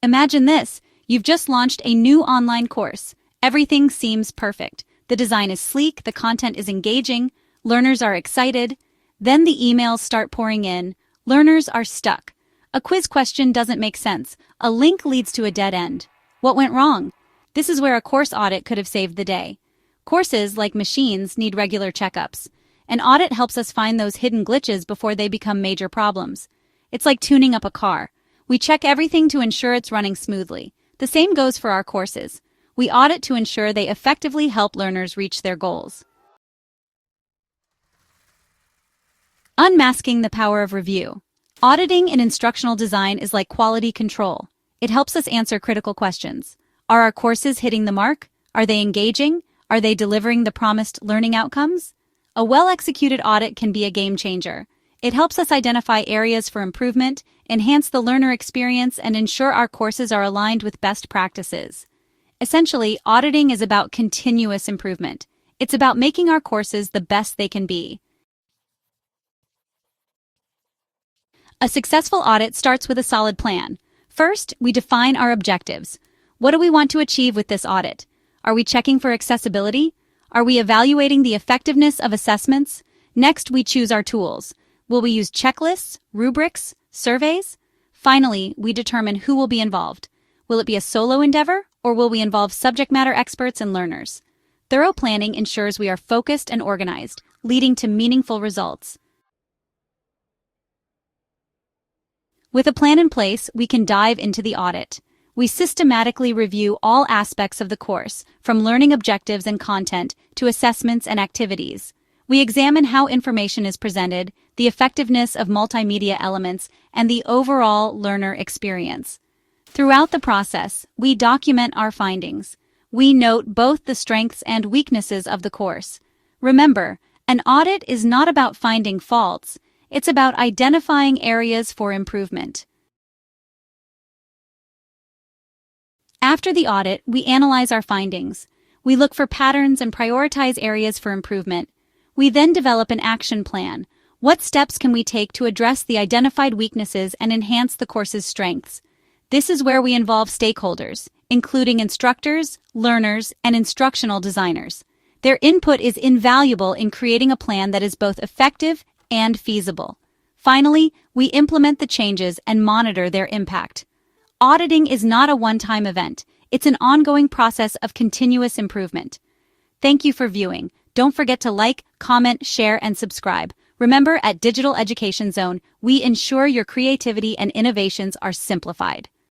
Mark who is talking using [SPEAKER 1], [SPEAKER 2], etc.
[SPEAKER 1] Imagine this. You've just launched a new online course. Everything seems perfect. The design is sleek, the content is engaging, learners are excited. Then the emails start pouring in. Learners are stuck. A quiz question doesn't make sense. A link leads to a dead end. What went wrong? This is where a course audit could have saved the day. Courses, like machines, need regular checkups. An audit helps us find those hidden glitches before they become major problems. It's like tuning up a car. We check everything to ensure it's running smoothly. The same goes for our courses. We audit to ensure they effectively help learners reach their goals. Unmasking the power of review. Auditing in instructional design is like quality control. It helps us answer critical questions. Are our courses hitting the mark? Are they engaging? Are they delivering the promised learning outcomes? A well-executed audit can be a game changer. It helps us identify areas for improvement, enhance the learner experience, and ensure our courses are aligned with best practices. Essentially, auditing is about continuous improvement. It's about making our courses the best they can be. A successful audit starts with a solid plan. First, we define our objectives. What do we want to achieve with this audit? Are we checking for accessibility? Are we evaluating the effectiveness of assessments? Next, we choose our tools. Will we use checklists, rubrics, surveys? Finally, we determine who will be involved. Will it be a solo endeavor, or will we involve subject matter experts and learners? Thorough planning ensures we are focused and organized, leading to meaningful results. With a plan in place, we can dive into the audit. We systematically review all aspects of the course, from learning objectives and content to assessments and activities. We examine how information is presented, the effectiveness of multimedia elements, and the overall learner experience. Throughout the process, we document our findings. We note both the strengths and weaknesses of the course. Remember, an audit is not about finding faults. It's about identifying areas for improvement. After the audit, we analyze our findings. We look for patterns and prioritize areas for improvement. We then develop an action plan. What steps can we take to address the identified weaknesses and enhance the course's strengths? This is where we involve stakeholders, including instructors, learners, and instructional designers. Their input is invaluable in creating a plan that is both effective and feasible. Finally, we implement the changes and monitor their impact. Auditing is not a one-time event. It's an ongoing process of continuous improvement. Thank you for viewing. Don't forget to like, comment, share, and subscribe. Remember, at Digital Education Zone, we ensure your creativity and innovations are simplified.